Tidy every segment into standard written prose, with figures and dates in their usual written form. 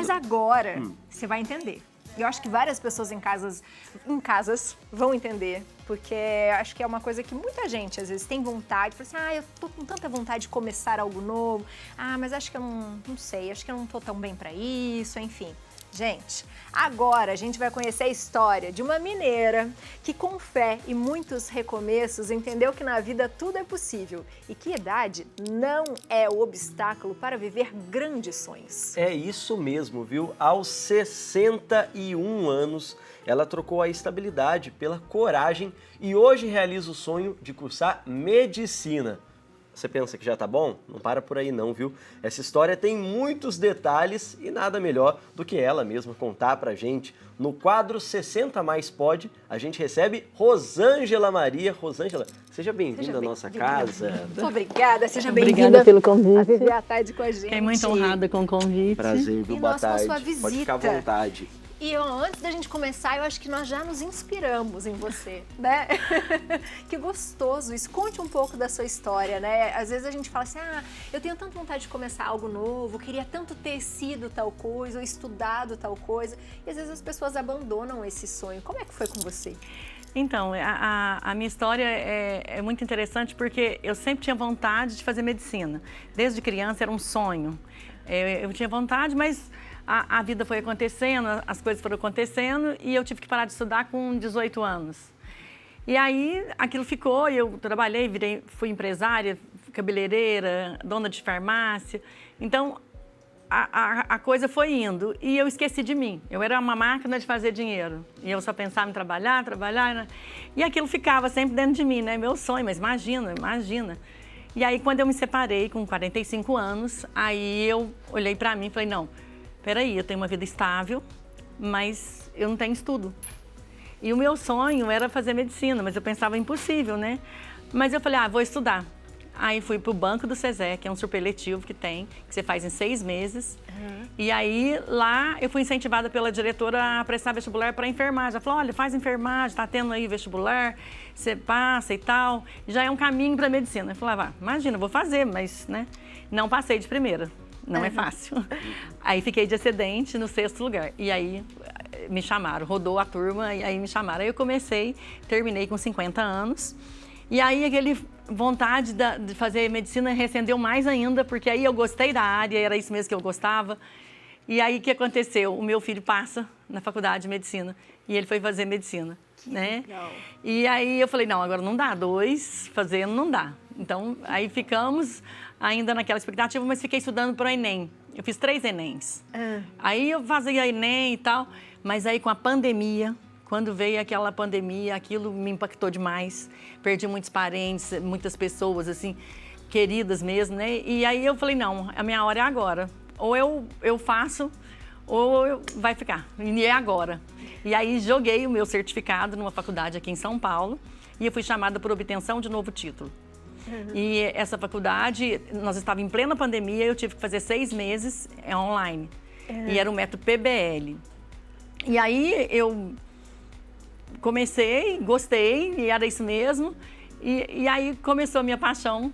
Mas agora você vai entender. Eu acho que várias pessoas em casas vão entender, porque acho que é uma coisa que muita gente às vezes tem vontade, fala assim, eu tô com tanta vontade de começar algo novo, mas acho que eu não sei, acho que eu não tô tão bem pra isso, enfim. Gente, agora a gente vai conhecer a história de uma mineira que com fé e muitos recomeços entendeu que na vida tudo é possível e que idade não é o obstáculo para viver grandes sonhos. É isso mesmo, viu? Aos 61 anos, ela trocou a estabilidade pela coragem e hoje realiza o sonho de cursar medicina. Você pensa que já tá bom? Não para por aí não, viu? Essa história tem muitos detalhes e nada melhor do que ela mesma contar pra gente. No quadro 60 Mais Pode, a gente recebe Rosângela Maria. Rosângela, seja bem-vinda à nossa casa. Muito obrigada, seja Obrigada bem-vinda pelo convite. a viver a tarde com a gente. Fiquei muito honrada com o convite. Prazer, viu? E Boa nós com a tarde. sua Pode visita. ficar à vontade. E antes da gente começar, eu acho que nós já nos inspiramos em você, né? Que gostoso isso. Conte um pouco da sua história, né? Às vezes a gente fala assim, eu tenho tanta vontade de começar algo novo, queria tanto ter sido tal coisa, ou estudado tal coisa. E às vezes as pessoas abandonam esse sonho. Como é que foi com você? Então, a minha história é muito interessante porque eu sempre tinha vontade de fazer medicina. Desde criança era um sonho. Eu tinha vontade, mas a vida foi acontecendo, as coisas foram acontecendo e eu tive que parar de estudar com 18 anos. E aí aquilo ficou, eu trabalhei, fui empresária, cabeleireira, dona de farmácia. Então a coisa foi indo e eu esqueci de mim. Eu era uma máquina de fazer dinheiro e eu só pensava em trabalhar. E aquilo ficava sempre dentro de mim, né? Meu sonho, mas imagina. E aí quando eu me separei com 45 anos, aí eu olhei pra mim e falei, não, peraí, eu tenho uma vida estável, mas eu não tenho estudo. E o meu sonho era fazer medicina, mas eu pensava impossível, né? Mas eu falei, vou estudar. Aí fui pro banco do SESEC, que é um superletivo que você faz em 6 meses. E aí lá eu fui incentivada pela diretora a prestar vestibular para enfermagem. Ela falou, olha, faz enfermagem, tá tendo aí vestibular, você passa e tal. Já é um caminho para medicina. Eu falei, imagina, vou fazer, mas né, não passei de primeira. Não é fácil. Aí fiquei de excedente no 6º lugar. E aí me chamaram, rodou a turma e aí me chamaram. Aí eu terminei com 50 anos. E aí aquele vontade de fazer medicina recendeu mais ainda, porque aí eu gostei da área, era isso mesmo que eu gostava. E aí o que aconteceu? O meu filho passa na faculdade de medicina e ele foi fazer medicina, né? Legal. E aí eu falei, não, agora não dá, 2 fazendo não dá. Então aí ficamos ainda naquela expectativa, mas fiquei estudando para o Enem. Eu fiz 3 Enems. Aí eu fazia Enem e tal, mas aí com a pandemia, quando veio aquela pandemia, aquilo me impactou demais. Perdi muitos parentes, muitas pessoas, assim, queridas mesmo, né? E aí eu falei, não, a minha hora é agora. Ou eu faço, ou vai ficar. E é agora. E aí joguei o meu certificado numa faculdade aqui em São Paulo e eu fui chamada por obtenção de novo título. E essa faculdade, nós estávamos em plena pandemia, eu tive que fazer 6 meses online. E era o método PBL. E aí eu comecei, gostei, e era isso mesmo. E aí começou a minha paixão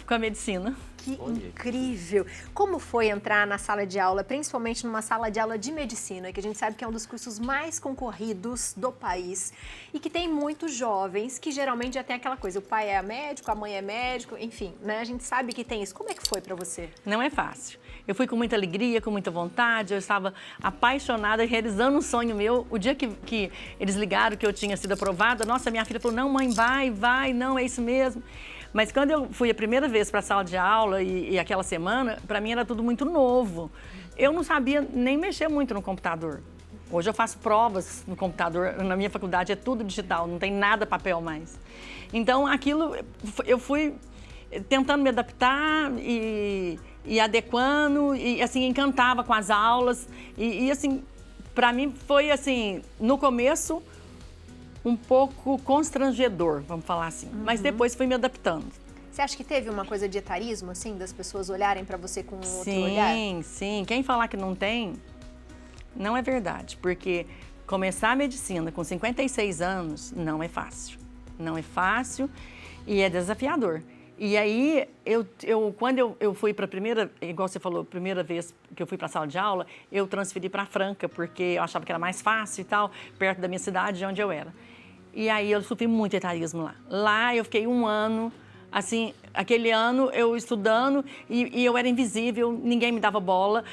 com a medicina. Que incrível! Como foi entrar na sala de aula, principalmente numa sala de aula de medicina, que a gente sabe que é um dos cursos mais concorridos do país e que tem muitos jovens que geralmente já tem aquela coisa, o pai é médico, a mãe é médico, enfim, né? A gente sabe que tem isso. Como é que foi para você? Não é fácil. Eu fui com muita alegria, com muita vontade, eu estava apaixonada, realizando um sonho meu. O dia que eles ligaram que eu tinha sido aprovada, nossa, minha filha falou, não, mãe, vai, não, é isso mesmo. Mas quando eu fui a primeira vez para a sala de aula e aquela semana, para mim era tudo muito novo. Eu não sabia nem mexer muito no computador. Hoje eu faço provas no computador, na minha faculdade é tudo digital, não tem nada papel mais. Então aquilo, eu fui tentando me adaptar e adequando, e assim, encantava com as aulas. E assim, para mim foi assim, no começo, um pouco constrangedor, vamos falar assim. Mas depois fui me adaptando. Você acha que teve uma coisa de etarismo, assim, das pessoas olharem para você com outro olhar? Sim. Quem falar que não tem, não é verdade. Porque começar a medicina com 56 anos não é fácil. Não é fácil e é desafiador. E aí, quando eu fui para a primeira, igual você falou, primeira vez que eu fui para a sala de aula, eu transferi para Franca, porque eu achava que era mais fácil e tal, perto da minha cidade, de onde eu era. E aí eu sofri muito etarismo lá. Lá eu fiquei um ano, assim, aquele ano eu estudando e eu era invisível, ninguém me dava bola,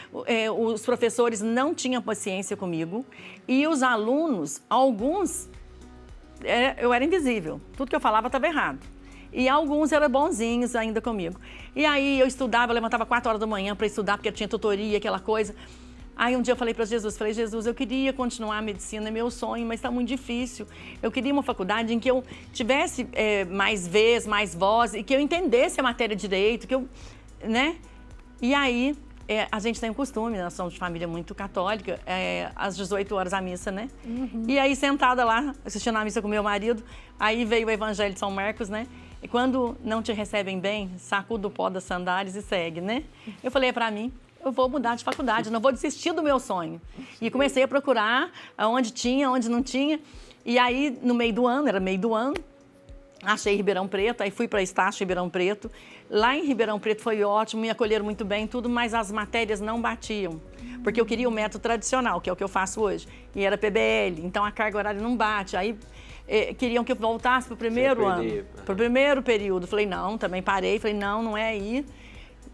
os professores não tinham paciência comigo e os alunos, alguns, eu era invisível, tudo que eu falava estava errado. E alguns eram bonzinhos ainda comigo. E aí eu estudava, eu levantava 4 horas da manhã para estudar, porque tinha tutoria, aquela coisa. Aí um dia eu falei para Jesus, Jesus, eu queria continuar a medicina, é meu sonho, mas está muito difícil. Eu queria uma faculdade em que eu tivesse mais vez, mais voz, e que eu entendesse a matéria de direito, que eu, né? E aí, a gente tem o costume, nós somos de família muito católica, às 18 horas a missa, né? Uhum. E aí, sentada lá, assistindo a missa com meu marido, aí veio o Evangelho de São Marcos, né? E quando não te recebem bem, sacuda o pó das sandálias e segue, né? Eu falei para mim, eu vou mudar de faculdade, não vou desistir do meu sonho. E comecei a procurar onde tinha, onde não tinha. E aí, no meio do ano, era meio do ano, achei Ribeirão Preto, aí fui para Estácio, Ribeirão Preto. Lá em Ribeirão Preto foi ótimo, me acolheram muito bem, tudo, mas as matérias não batiam. Porque eu queria o método tradicional, que é o que eu faço hoje. E era PBL, então a carga horária não bate. Aí queriam que eu voltasse para o primeiro ano, para o primeiro período. Falei, não, também parei. Falei, não, não é aí.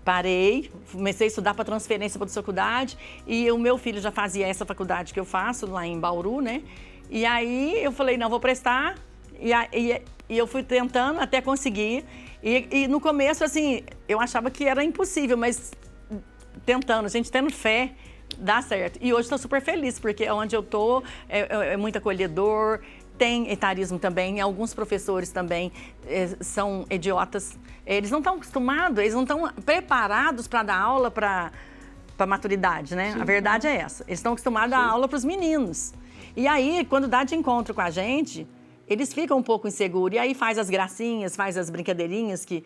Parei, comecei a estudar para transferência para outra faculdade. E o meu filho já fazia essa faculdade que eu faço, lá em Bauru, né? E aí eu falei, não, vou prestar. E eu fui tentando até conseguir. E no começo, assim, eu achava que era impossível, mas tentando, a gente tendo fé, dá certo. E hoje estou super feliz, porque onde eu estou é muito acolhedor. Tem etarismo também, alguns professores também são idiotas. Eles não estão acostumados, eles não estão preparados para dar aula para maturidade, né? Sim. A verdade é essa. Eles estão acostumados a dar aula para os meninos. E aí, quando dá de encontro com a gente, eles ficam um pouco inseguros. E aí faz as gracinhas, faz as brincadeirinhas que,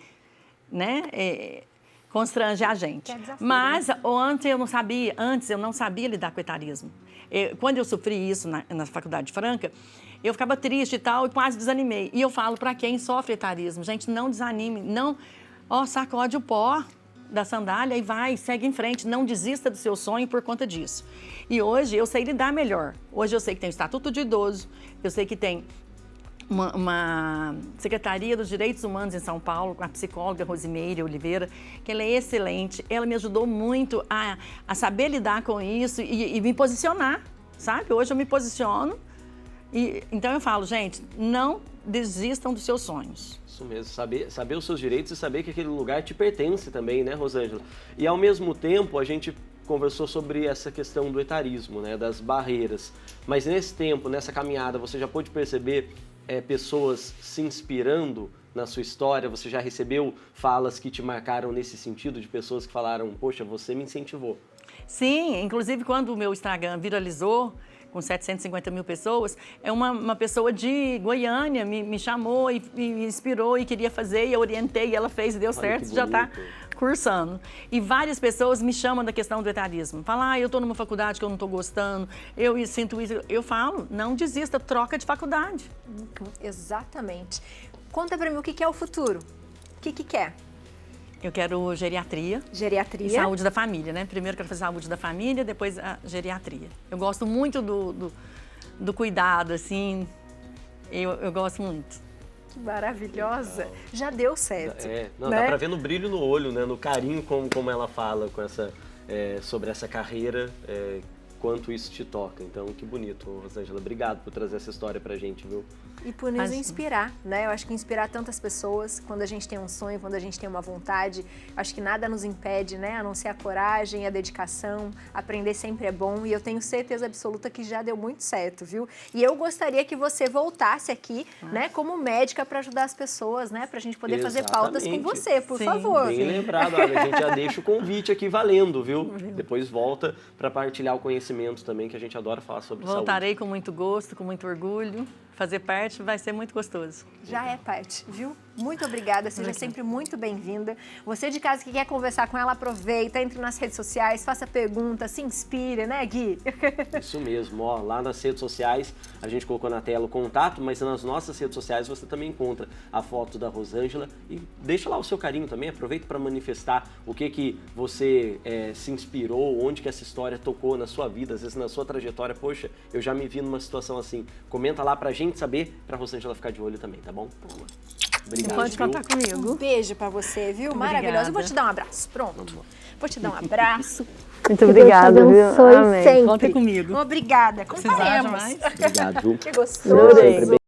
né, constrange a gente. Desafio, mas né? Antes eu não sabia lidar com o etarismo. Quando eu sofri isso na Faculdade de Franca, eu ficava triste e tal, e quase desanimei. E eu falo para quem sofre etarismo, gente, não desanime, não, sacode o pó da sandália e vai, segue em frente, não desista do seu sonho por conta disso. E hoje eu sei lidar melhor. Hoje eu sei que tem o Estatuto de Idoso, eu sei que tem uma Secretaria dos Direitos Humanos em São Paulo, com a psicóloga Rosimeire Oliveira, que ela é excelente. Ela me ajudou muito a saber lidar com isso e me posicionar, sabe? Hoje eu me posiciono. Então eu falo, gente, não desistam dos seus sonhos. Isso mesmo, saber os seus direitos e saber que aquele lugar te pertence também, né, Rosângela? E ao mesmo tempo a gente conversou sobre essa questão do etarismo, né, das barreiras. Mas nesse tempo, nessa caminhada, você já pôde perceber pessoas se inspirando na sua história? Você já recebeu falas que te marcaram nesse sentido, de pessoas que falaram, poxa, você me incentivou? Sim, inclusive quando o meu Instagram viralizou, com 750 mil pessoas, uma pessoa de Goiânia me chamou e me inspirou e queria fazer, e eu orientei, e ela fez e deu certo, já está cursando. E várias pessoas me chamam da questão do etarismo. Falam, eu estou numa faculdade que eu não estou gostando, eu sinto isso. Eu falo, não desista, troca de faculdade. Exatamente. Conta para mim o que é o futuro. O que quer? Eu quero geriatria. Geriatria. E saúde da família, né? Primeiro quero fazer saúde da família, depois a geriatria. Eu gosto muito do cuidado, assim. Eu gosto muito. Que maravilhosa. Já deu certo. Não, né? Dá pra ver no brilho no olho, né? No carinho como ela fala com sobre essa carreira, quanto isso te toca. Então, que bonito, Rosângela. Obrigado por trazer essa história pra gente, viu? E por nos inspirar, né? Eu acho que inspirar tantas pessoas, quando a gente tem um sonho, quando a gente tem uma vontade, acho que nada nos impede, né? A não ser a coragem, a dedicação, aprender sempre é bom, e eu tenho certeza absoluta que já deu muito certo, viu? E eu gostaria que você voltasse aqui, né, como médica para ajudar as pessoas, né? Pra gente poder fazer pautas com você, por favor. Bem lembrado, olha, a gente já deixa o convite aqui valendo, viu? Depois volta para partilhar o conhecimento também, que a gente adora falar sobre saúde. Voltarei com muito gosto, com muito orgulho. fazer parte, vai ser muito gostoso. Já é parte, viu? Muito obrigada, seja sempre muito bem-vinda. Você de casa que quer conversar com ela, aproveita, entre nas redes sociais, faça pergunta, se inspire, né, Gui? Isso mesmo, ó, lá nas redes sociais, a gente colocou na tela o contato, mas nas nossas redes sociais você também encontra a foto da Rosângela e deixa lá o seu carinho também, aproveita para manifestar o que você se inspirou, onde que essa história tocou na sua vida, às vezes na sua trajetória, poxa, eu já me vi numa situação assim. Comenta lá pra gente saber, pra Rosângela ficar de olho também, tá bom? Obrigado, Pode contar Um comigo. beijo pra você, viu? Maravilhosa. Eu vou te dar um abraço. Pronto. Vou te dar um abraço. Muito obrigada, viu? abençoe sempre. Conta comigo. Obrigada. Precisar Contaremos. mais. Obrigado. Que gostoso. Adorei.